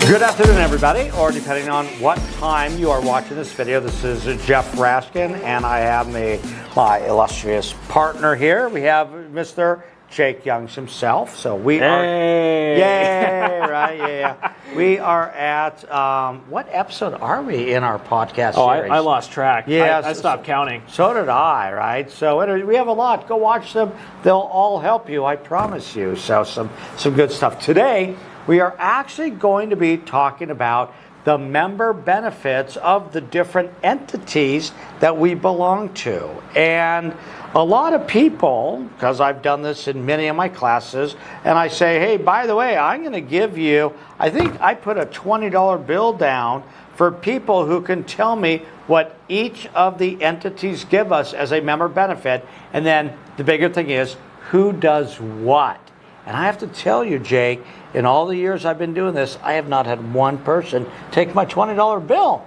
Good afternoon, everybody, or depending on what time you are watching this video. This is Jeff Raskin, and I have my illustrious partner here. We have Mr. Jake Youngs himself. So we are, yay, right, yeah. We are at, what episode are we in our podcast series? I lost track. Yeah, I stopped counting. So did I, right? So anyway, we have a lot. Go watch them. They'll all help you, I promise you. So some good stuff. Today, we are actually going to be talking about the member benefits of the different entities that we belong to. And a lot of people, because I've done this in many of my classes, and I say, hey, by the way, I'm going to give you, I think I put a $20 bill down for people who can tell me what each of the entities give us as a member benefit. And then the bigger thing is, who does what? And I have to tell you, Jake, in all the years I've been doing this, I have not had one person take my $20 bill.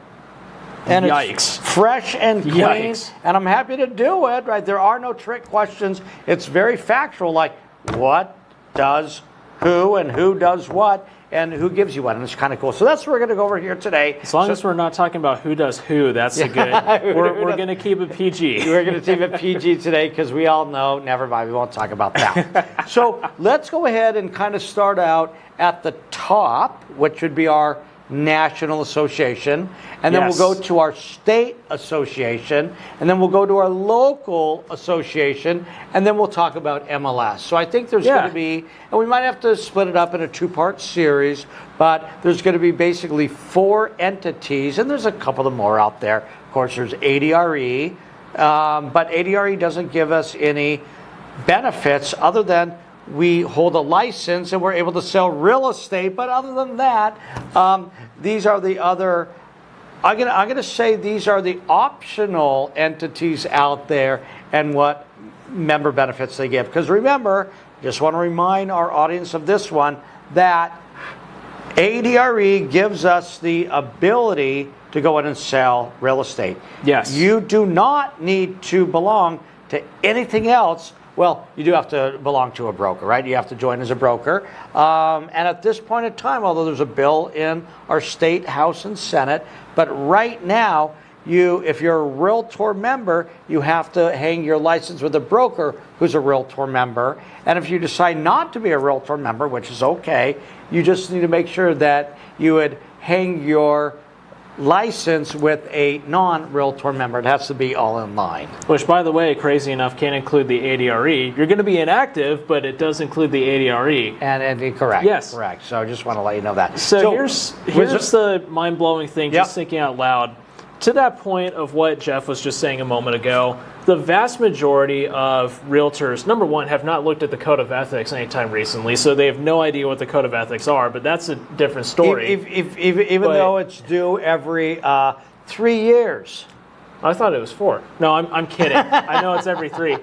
And Yikes. It's fresh and clean, Yikes. And I'm happy to do it, right? There are no trick questions. It's very factual, like what does who and who does what and who gives you what, and it's kind of cool. So that's what we're going to go over here today. As long as we're not talking about who does who, that's a good. We're going to keep it PG. We're going to keep it PG today because we all know, never mind, we won't talk about that. So let's go ahead and kind of start out at the top, which would be our national association, and then we'll go to our state association, and then we'll go to our local association, and then we'll talk about MLS. So I think there's going to be, and we might have to split it up in a two-part series, but there's going to be basically 4 entities, and there's a couple of more out there. Of course, there's ADRE, but ADRE doesn't give us any benefits other than we hold a license and we're able to sell real estate. But other than that, these are the other, I'm gonna say these are the optional entities out there and what member benefits they give. Because remember, just want to remind our audience of this one, that ADRE gives us the ability to go in and sell real estate. Yes. You do not need to belong to anything else. Well, you do have to belong to a broker, right? You have to join as a broker. And at this point in time, although there's a bill in our state, House, and Senate, but right now, if you're a Realtor member, you have to hang your license with a broker who's a Realtor member. And if you decide not to be a Realtor member, which is okay, you just need to make sure that you would hang your license with a non-Realtor member. It has to be all in line. Which, by the way, crazy enough, can include the ADRE. You're going to be inactive, but it does include the ADRE. And correct. Yes. Correct. So I just want to let you know that. So here's the mind-blowing thing, just thinking out loud. To that point of what Jeff was just saying a moment ago, the vast majority of realtors, number one, have not looked at the Code of Ethics anytime recently, so they have no idea what the Code of Ethics are, but that's a different story. Even though it's due every 3 years. I thought it was 4. No, I'm kidding. I know it's every 3.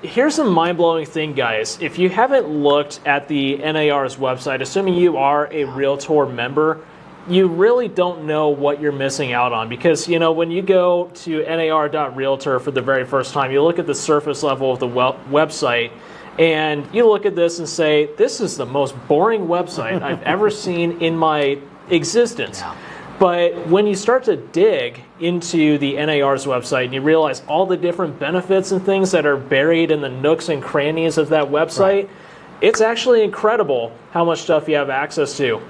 Here's a mind-blowing thing, guys. If you haven't looked at the NAR's website, assuming you are a Realtor member, you really don't know what you're missing out on, because when you go to nar.realtor for the very first time, you look at the surface level of the website and you look at this and say, this is the most boring website I've ever seen in my existence. Yeah. But when you start to dig into the NAR's website and you realize all the different benefits and things that are buried in the nooks and crannies of that website, it's actually incredible how much stuff you have access to.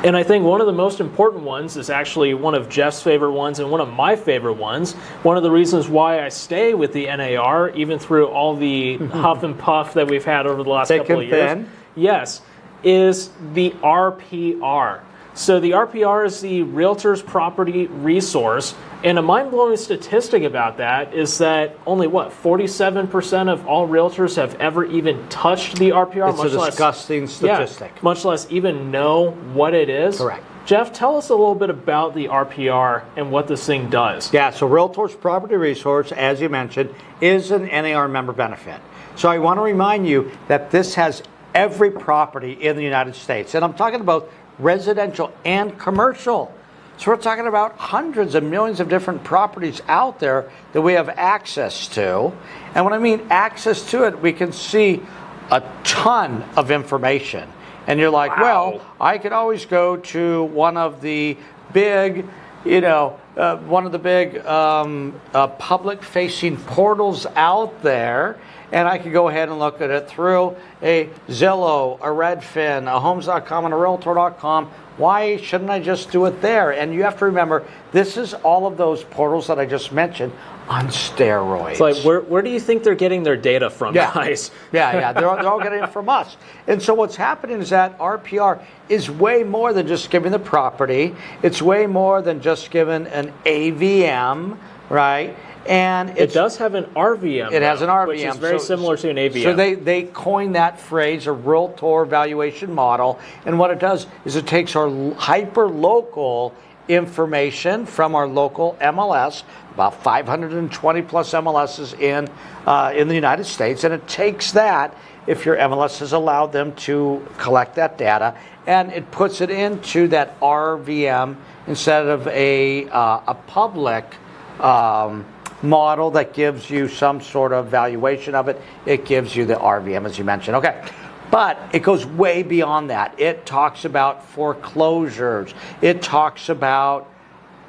And I think one of the most important ones is actually one of Jeff's favorite ones and one of my favorite ones. One of the reasons why I stay with the NAR, even through all the huff and puff that we've had over the last couple of years, yes, is the RPR. So the RPR is the Realtors Property Resource, and a mind-blowing statistic about that is that only 47% of all realtors have ever even touched the RPR. It's a disgusting statistic. Yeah, much less even know what it is. Correct. Jeff, tell us a little bit about the RPR and what this thing does. Yeah, so Realtors Property Resource, as you mentioned, is an NAR member benefit. So I want to remind you that this has every property in the United States, and I'm talking about residential and commercial. So we're talking about hundreds of millions of different properties out there that we have access to. And when I mean access to it, we can see a ton of information. And you're like, well, I could always go to one of the big, public-facing portals out there, and I could go ahead and look at it through a Zillow, a Redfin, a Homes.com, and a Realtor.com. Why shouldn't I just do it there? And you have to remember, this is all of those portals that I just mentioned on steroids. It's like, where do you think they're getting their data from, guys? Yeah. They're all getting it from us. And so what's happening is that RPR is way more than just giving the property. It's way more than just giving an AVM, right? And it does have an RVM. It has an RVM. Which is very similar to an AVM. So they coined that phrase, a Realtor valuation model. And what it does is it takes our hyper-local information from our local MLS, about 520 plus MLSs in the United States, and it takes that, if your MLS has allowed them to collect that data, and it puts it into that RVM instead of a public model that gives you some sort of valuation of it. It gives you the RVM, as you mentioned. Okay. But it goes way beyond that. It talks about foreclosures. It talks about,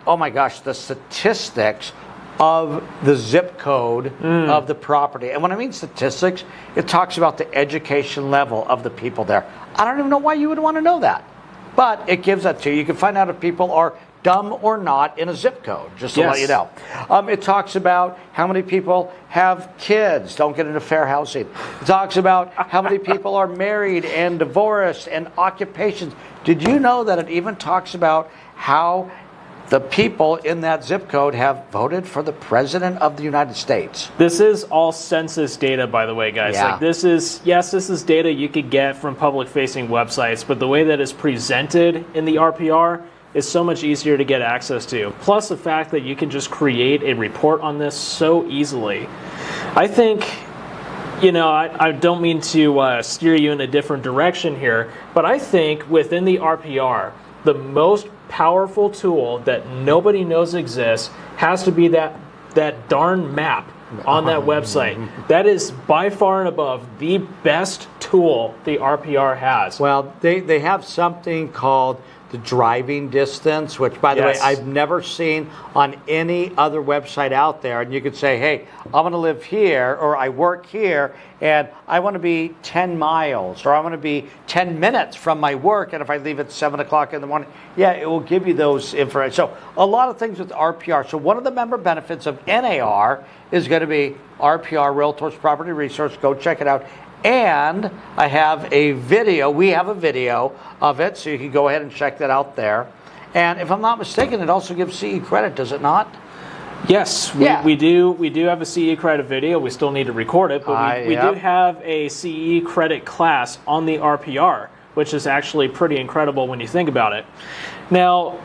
oh my gosh, the statistics of the zip code of the property. And when I mean statistics, it talks about the education level of the people there. I don't even know why you would want to know that. But it gives that to you. You can find out if people are dumb or not in a zip code, just to let you know. It talks about how many people have kids, don't get into fair housing. It talks about how many people are married and divorced and occupations. Did you know that it even talks about how the people in that zip code have voted for the President of the United States? This is all census data, by the way, guys. Yeah. Like this is data you could get from public-facing websites, but the way that it's presented in the RPR is so much easier to get access to. Plus the fact that you can just create a report on this so easily. I think, I don't mean to steer you in a different direction here, but I think within the RPR, the most powerful tool that nobody knows exists has to be that darn map on that website. That is by far and above the best tool the RPR has. Well, they have something called the driving distance, which, by the way, I've never seen on any other website out there. And you could say, hey, I'm going to live here, or I work here, and I want to be 10 miles, or I want to be 10 minutes from my work, and if I leave at 7 o'clock in the morning, it will give you those information. So a lot of things with RPR. So one of the member benefits of NAR is going to be RPR, Realtors Property Resource. Go check it out. And I have a video. We have a video of it, so you can go ahead and check that out there. And if I'm not mistaken, it also gives CE credit, does it not? Yes, we do have a CE credit video. We still need to record it, but we do have a CE credit class on the RPR, which is actually pretty incredible when you think about it. Now,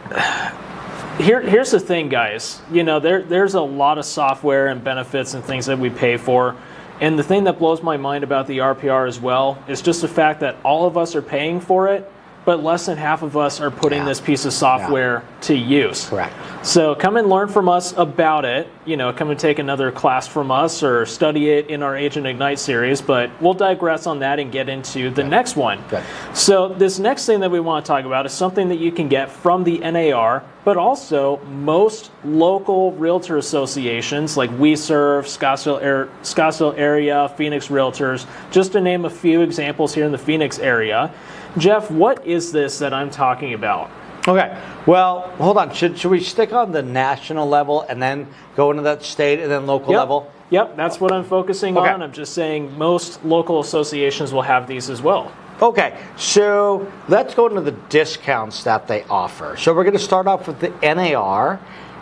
here's the thing, guys. There's a lot of software and benefits and things that we pay for. And the thing that blows my mind about the RPR as well is just the fact that all of us are paying for it, but less than half of us are putting this piece of software to use. Correct. So come and learn from us about it. Come and take another class from us or study it in our Agent Ignite series, but we'll digress on that and get into the next one. Good. So this next thing that we want to talk about is something that you can get from the NAR, but also most local realtor associations like We Serve, Scottsdale area, Phoenix Realtors, just to name a few examples here in the Phoenix area. Jeff, what is this that I'm talking about? Okay. Well, hold on. Should we stick on the national level and then go into that state and then local level? Yep, that's what I'm focusing on. I'm just saying most local associations will have these as well. Okay, so let's go into the discounts that they offer. So we're going to start off with the NAR.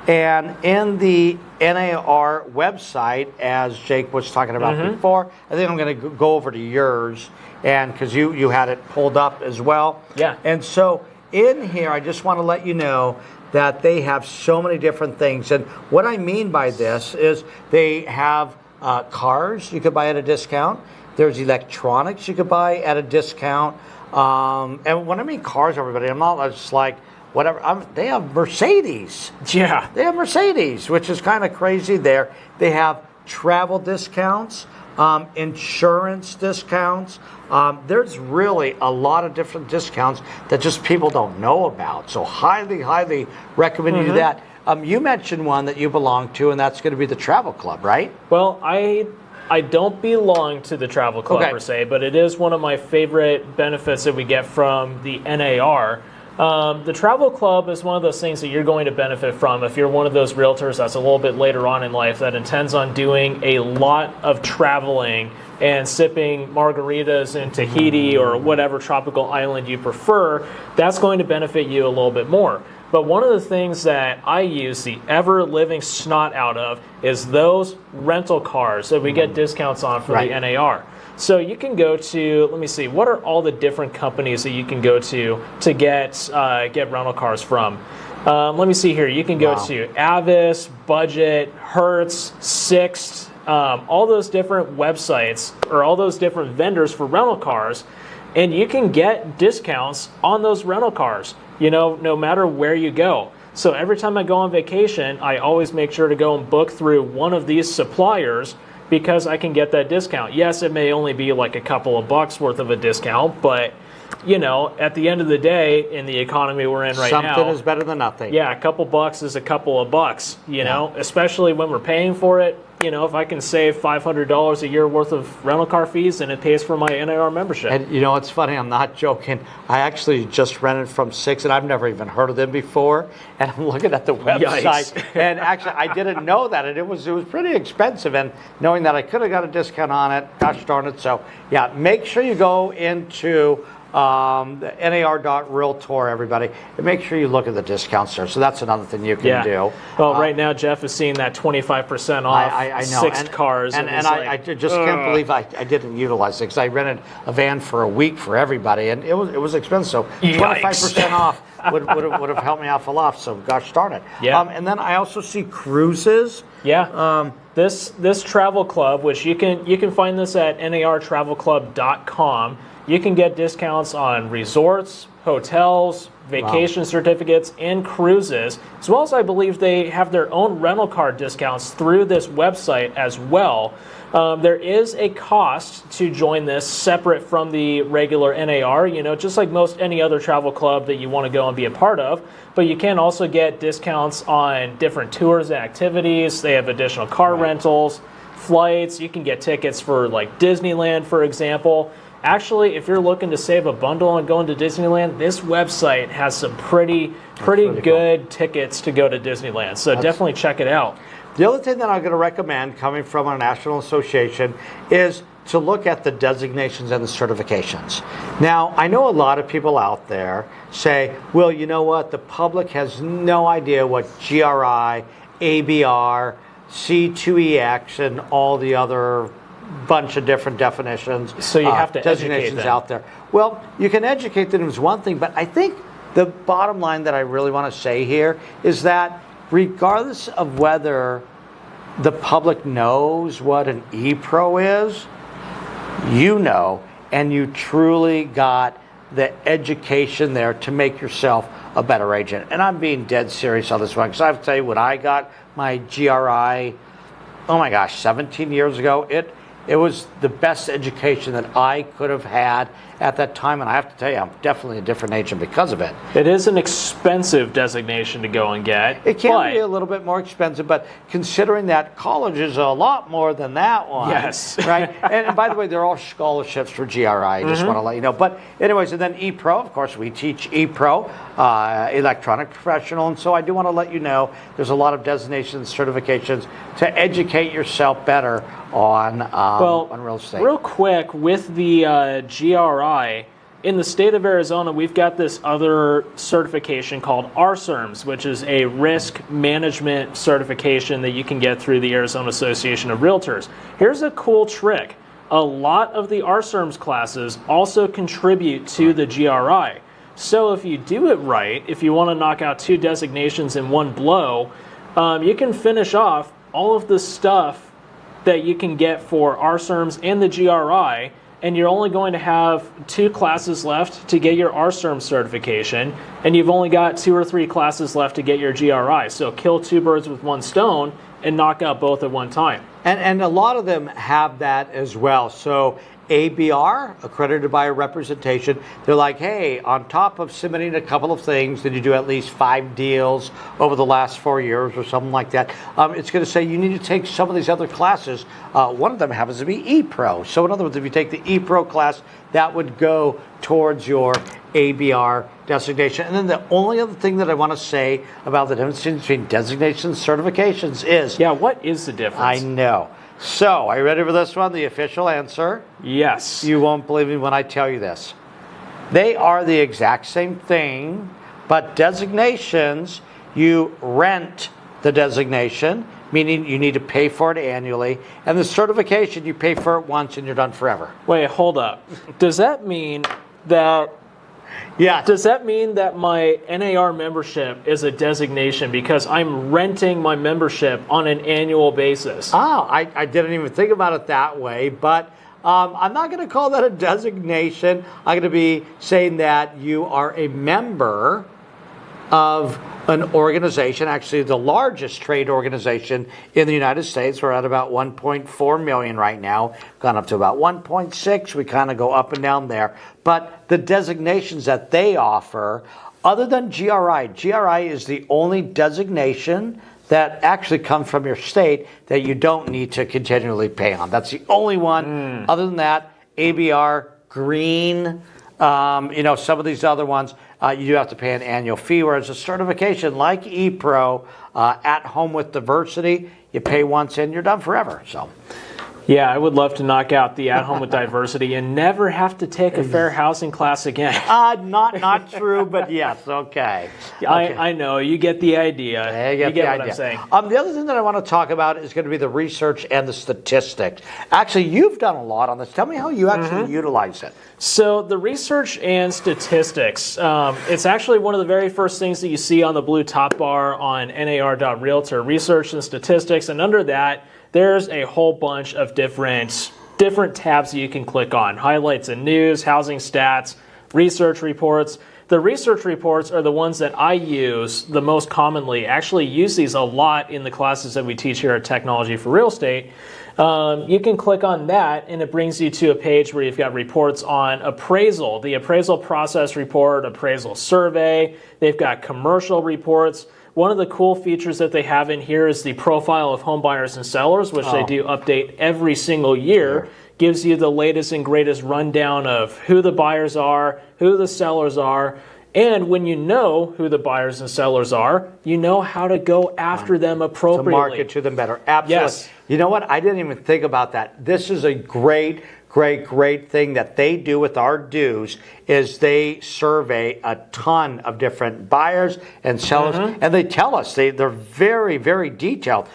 And in the NAR website, as Jake was talking about before, I think I'm going to go over to yours, and because you had it pulled up as well. Yeah. And so in here, I just want to let you know that they have so many different things. And what I mean by this is they have cars you could buy at a discount. There's electronics you could buy at a discount. And when I mean cars, everybody, I'm not just like, whatever. They have Mercedes. Yeah. They have Mercedes, which is kind of crazy there. They have travel discounts, insurance discounts. There's really a lot of different discounts that just people don't know about. So highly, highly recommend you do that. You mentioned one that you belong to, and that's going to be the Travel Club, right? Well, I don't belong to the Travel Club per se, but it is one of my favorite benefits that we get from the NAR. The Travel Club is one of those things that you're going to benefit from if you're one of those realtors that's a little bit later on in life that intends on doing a lot of traveling and sipping margaritas in Tahiti or whatever tropical island you prefer. That's going to benefit you a little bit more. But one of the things that I use the ever-living snot out of is those rental cars that we get discounts on for the NAR. So you can go to, let me see, what are all the different companies that you can go to get rental cars from? Let me see here. You can go to Avis, Budget, Hertz, Sixt, all those different websites or all those different vendors for rental cars, and you can get discounts on those rental cars, no matter where you go. So every time I go on vacation, I always make sure to go and book through one of these suppliers because I can get that discount. Yes, it may only be like a couple of bucks worth of a discount, but at the end of the day, in the economy we're in right now, something is better than nothing. Yeah, a couple bucks is a couple of bucks, know, especially when we're paying for it. If I can save $500 a year worth of rental car fees, then it pays for my NAR membership. And it's funny, I'm not joking. I actually just rented from Sixt, and I've never even heard of them before. And I'm looking at the website, Yikes. and actually I didn't know that, and it was pretty expensive. And knowing that I could have got a discount on it, gosh darn it. So yeah, make sure you go into the NAR.Realtor, everybody, and make sure you look at the discounts there. So that's another thing you can do. Well, right now Jeff is seeing that 25% off I know. Sixt cars. And I just can't believe I didn't utilize it because I rented a van for a week for everybody, and it was expensive. So 25% off would have helped me out a lot. So gosh darn it. Yeah. And then I also see cruises. Yeah. This travel club, which you can find this at nartravelclub.com. You can get discounts on resorts, hotels, vacation certificates, and cruises, as well as I believe they have their own rental car discounts through this website as well. There is a cost to join this separate from the regular NAR, just like any other travel club that you want to go and be a part of. But you can also get discounts on different tours and activities. They have additional car rentals, flights. You can get tickets for like Disneyland, for example. Actually, if you're looking to save a bundle on going to Disneyland, this website has some pretty good tickets to go to Disneyland. So definitely check it out. The other thing that I'm going to recommend coming from our national association is to look at the designations and the certifications. Now, I know a lot of people out there say, well, you know what? The public has no idea what GRI, ABR, C2EX, and all the other bunch of different definitions. So you have to designations educate them. out there. Well, you can educate them is one thing, but I think the bottom line that I really want to say here is that regardless of whether the public knows what an e-pro is, and you truly got the education there to make yourself a better agent. And I'm being dead serious on this one because I have to tell you, when I got my GRI, 17 years ago, it was the best education that I could have had at that time, and I have to tell you, I'm definitely a different agent because of it. It is an expensive designation to go and get. It can be a little bit more expensive, but considering that college is a lot more than that one. Yes. Right? And by the way, they're all scholarships for GRI. I just want to let you know. But anyways, and then ePro, of course, we teach ePro, electronic professional, and so I do want to let you know there's a lot of designations, certifications to educate yourself better on real estate. Real quick, with the GRI, in the state of Arizona, we've got this other certification called RSERMS, which is a risk management certification that you can get through the Arizona Association of Realtors. Here's a cool trick. A lot of the RSERMS classes also contribute to the GRI. So if you do it right, if you want to knock out 2 designations in one blow, you can finish off all of the stuff that you can get for RSERMS and the GRI, and you're only going to have 2 classes left to get your RSERM certification, and you've only got 2 or 3 classes left to get your GRI. So kill 2 birds with 1 stone and knock out both at one time. And a lot of them have that as well. So ABR, accredited by a representation, they're like, hey, on top of submitting a couple of things, did you do at least 5 deals over the last 4 years or something like that? It's going to say you need to take some of these other classes. One of them happens to be ePro. So in other words, if you take the ePro class, that would go towards your ABR designation. And then the only other thing that I want to say about the difference between designations and certifications is... Yeah, what is the difference? I know. So, are you ready for this one? The official answer? Yes. You won't believe me when I tell you this. They are the exact same thing, but designations, you rent the designation, meaning you need to pay for it annually, and the certification, you pay for it once and you're done forever. Wait, hold up. Does that mean that... Yeah. Does that mean that my NAR membership is a designation because I'm renting my membership on an annual basis? Oh, I didn't even think about it that way, but I'm not going to call that a designation. I'm going to be saying that you are a member of an organization, actually the largest trade organization in the United States. We're at about 1.4 million right now, gone up to about 1.6. We kind of go up and down there. But the designations that they offer, other than GRI is the only designation that actually comes from your state that you don't need to continually pay on. That's the only one. Other than that, ABR, green, some of these other ones, you do have to pay an annual fee, whereas a certification like ePro, at home with diversity, you pay once and you're done forever. So, yeah, I would love to knock out the At Home with Diversity and never have to take a fair housing class again. Not true, but yes, okay. I know, you get the idea. Yeah, you get what I'm saying. The other thing that I want to talk about is going to be the research and the statistics. Actually, you've done a lot on this. Tell me how you actually utilize it. So the research and statistics, it's actually one of the very first things that you see on the blue top bar on nar.realtor, research and statistics, and under that, there's a whole bunch of different tabs that you can click on. Highlights and news, housing stats, research reports. The research reports are the ones that I use the most commonly. Actually use these a lot in the classes that we teach here at Technology for Real Estate. You can click on that and it brings you to a page where you've got reports on appraisal, the appraisal process report, appraisal survey. They've got commercial reports. One of the cool features that they have in here is the profile of home buyers and sellers, which they do update every single year. Sure. Gives you the latest and greatest rundown of who the buyers are, who the sellers are, and when you know who the buyers and sellers are, you know how to go after them appropriately. To market to them better. Absolutely. Yes. You know what? I didn't even think about that. This is a great thing that they do with our dues is they survey a ton of different buyers and sellers, and they tell us they're very, very detailed.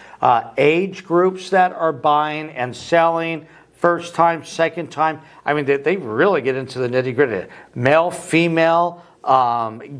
Age groups that are buying and selling, first time, second time. I mean, they really get into the nitty gritty. Male, female,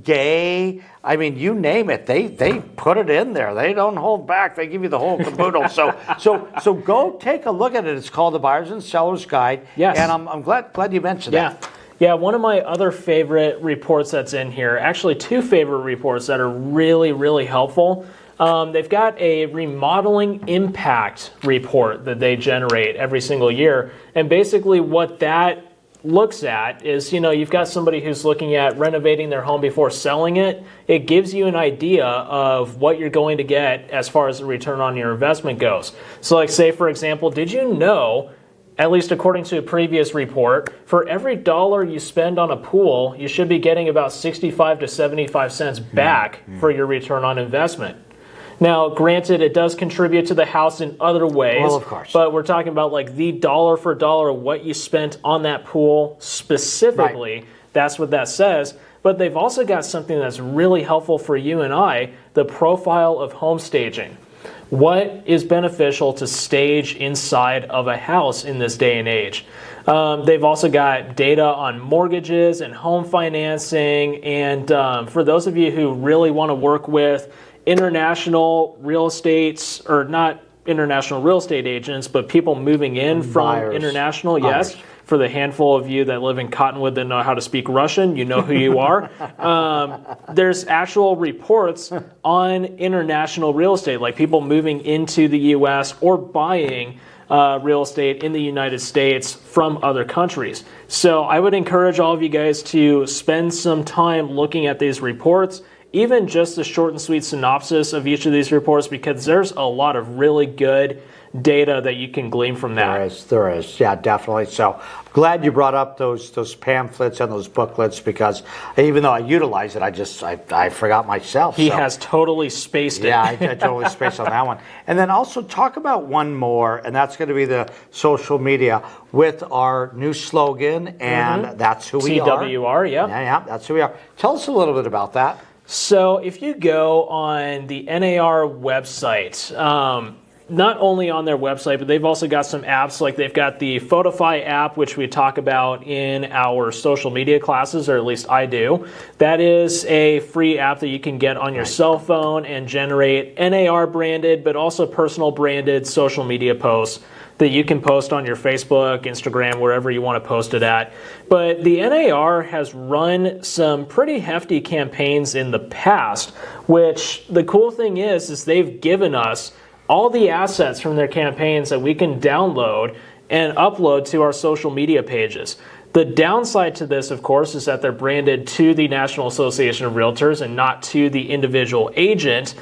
gay. I mean, you name it. They put it in there. They don't hold back. They give you the whole caboodle. So go take a look at it. It's called the Buyers and Sellers Guide. Yes. And I'm glad you mentioned that. Yeah, one of my other favorite reports that's in here, actually 2 favorite reports that are really, really helpful. They've got a remodeling impact report that they generate every single year. And basically what that looks at is, you've got somebody who's looking at renovating their home before selling it. It gives you an idea of what you're going to get as far as the return on your investment goes. So like say, for example, did you know, at least according to a previous report, for every dollar you spend on a pool, you should be getting about 65 to 75 cents back for your return on investment. Now, granted, it does contribute to the house in other ways. Well, of course. But we're talking about like the dollar for dollar, what you spent on that pool specifically. Right. That's what that says. But they've also got something that's really helpful for you and I, the profile of home staging. What is beneficial to stage inside of a house in this day and age? They've also got data on mortgages and home financing. And for those of you who really want to work with international real estates, or not international real estate agents, but people moving in from international, yes, For the handful of you that live in Cottonwood that know how to speak Russian, you know who you are. There's actual reports on international real estate, like people moving into the U.S. or buying real estate in the United States from other countries. So I would encourage all of you guys to spend some time looking at these reports, even just a short and sweet synopsis of each of these reports, because there's a lot of really good data that you can glean from that. There is, yeah, definitely. So I'm glad you brought up those pamphlets and those booklets, because even though I utilize it, I forgot myself. He has totally spaced it. Yeah, I totally spaced on that one. And then also talk about one more, and that's going to be the social media with our new slogan, and that's who we are. TWR, yeah. Yeah, that's who we are. Tell us a little bit about that. So if you go on the NAR website, not only on their website, but they've also got some apps. Like they've got the Photify app, which we talk about in our social media classes, or at least I do. That is a free app that you can get on your cell phone and generate NAR branded, but also personal branded social media posts that you can post on your Facebook, Instagram, wherever you want to post it at. But the NAR has run some pretty hefty campaigns in the past, which the cool thing is they've given us all the assets from their campaigns that we can download and upload to our social media pages. The downside to this, of course, is that they're branded to the National Association of Realtors and not to the individual agent.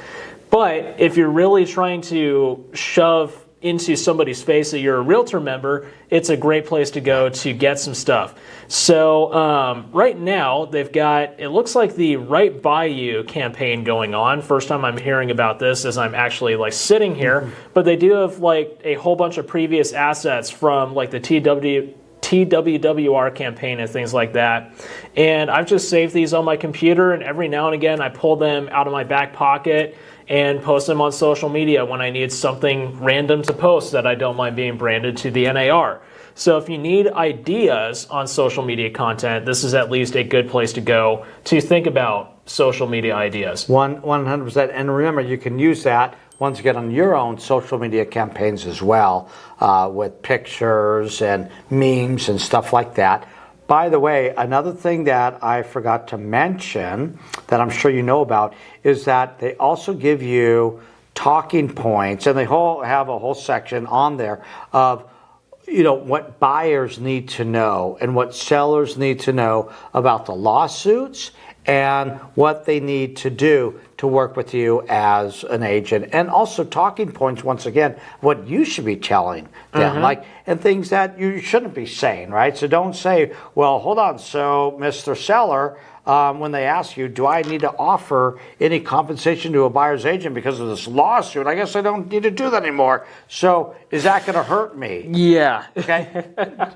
But if you're really trying to shove into somebody's face that you're a realtor member, it's a great place to go to get some stuff. So right now they've got, it looks like the Right By You campaign going on. First time I'm hearing about this as I'm actually like sitting here, but they do have like a whole bunch of previous assets from like the TWWR campaign and things like that. And I've just saved these on my computer, and every now and again I pull them out of my back pocket and post them on social media when I need something random to post that I don't mind being branded to the NAR. So if you need ideas on social media content, this is at least a good place to go to think about social media ideas. 100%. And remember, you can use that once again on your own social media campaigns as well, with pictures and memes and stuff like that. By the way, another thing that I forgot to mention that I'm sure you know about is that they also give you talking points, and they have a whole section on there of what buyers need to know and what sellers need to know about the lawsuits and what they need to do to work with you as an agent, and also talking points, once again, what you should be telling them, and things that you shouldn't be saying, right? So don't say, well, hold on, so Mr. Seller, when they ask you, do I need to offer any compensation to a buyer's agent because of this lawsuit? I guess I don't need to do that anymore. So is that going to hurt me? Yeah. Okay.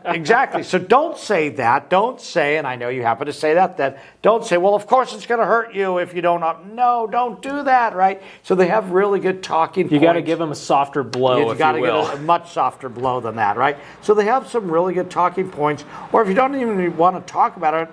Exactly. So don't say that. Don't say, and I know you happen to say that, don't say, well, of course it's going to hurt you if you don't. No, don't do that, right? So they have really good talking points. You got to give them a softer blow, if you will. You got to get a much softer blow than that, right? So they have some really good talking points. Or if you don't even want to talk about it,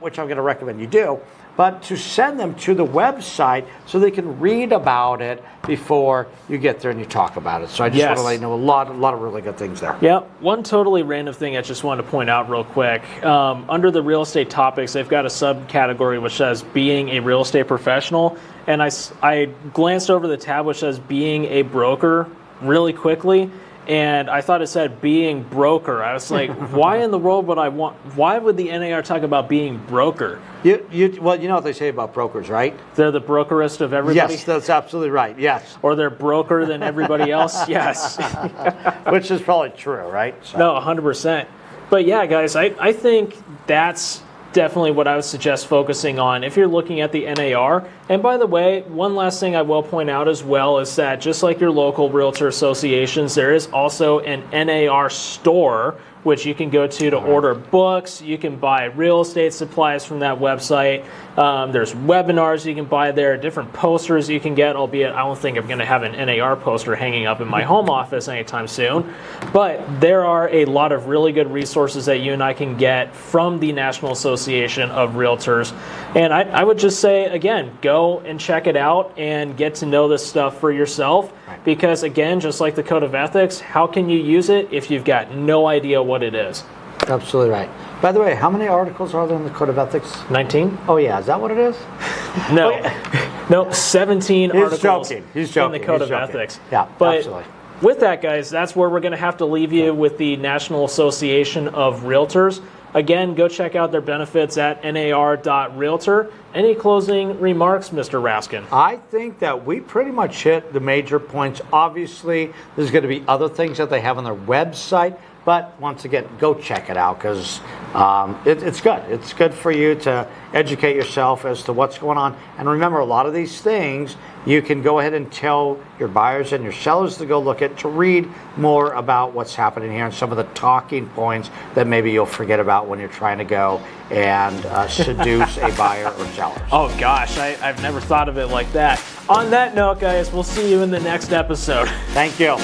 which I'm going to recommend you do, but to send them to the website so they can read about it before you get there and you talk about it. So I just want to let you know a lot of really good things there. Yeah, one totally random thing I just wanted to point out real quick. Under the real estate topics, they've got a subcategory which says being a real estate professional, and I glanced over the tab which says being a broker really quickly. And I thought it said being broker. I was like, why in the world would why would the NAR talk about being broker? Well, you know what they say about brokers, right? They're the brokerest of everybody? Yes, that's absolutely right, yes. Or they're broker than everybody else? Yes. Which is probably true, right? So. No, 100%. But yeah, guys, I think that's definitely what I would suggest focusing on if you're looking at the NAR. And by the way, one last thing I will point out as well is that just like your local realtor associations, there is also an NAR store which you can go to order books. You can buy real estate supplies from that website. There's webinars you can buy there, different posters you can get, albeit I don't think I'm going to have an NAR poster hanging up in my home office anytime soon. But there are a lot of really good resources that you and I can get from the National Association of Realtors. And I would just say, again, go and check it out and get to know this stuff for yourself. Because again, just like the Code of Ethics, how can you use it if you've got no idea what it is? Absolutely right. By the way, how many articles are there in the Code of Ethics? 19? Oh yeah, is that what it is? No. No, 17 He's articles joking. He's joking. in the Code He's of joking. Ethics. Yeah, but absolutely. With that, guys, that's where we're going to have to leave you with the National Association of Realtors. Again, go check out their benefits at nar.realtor. Any closing remarks, Mr. Raskin? I think that we pretty much hit the major points. Obviously, there's going to be other things that they have on their website, but once again, go check it out because it's good. It's good for you to educate yourself as to what's going on. And remember, a lot of these things you can go ahead and tell your buyers and your sellers to go look at, to read more about what's happening here and some of the talking points that maybe you'll forget about when you're trying to go and seduce a buyer or seller. Oh gosh, I've never thought of it like that. On that note, guys, we'll see you in the next episode. Thank you.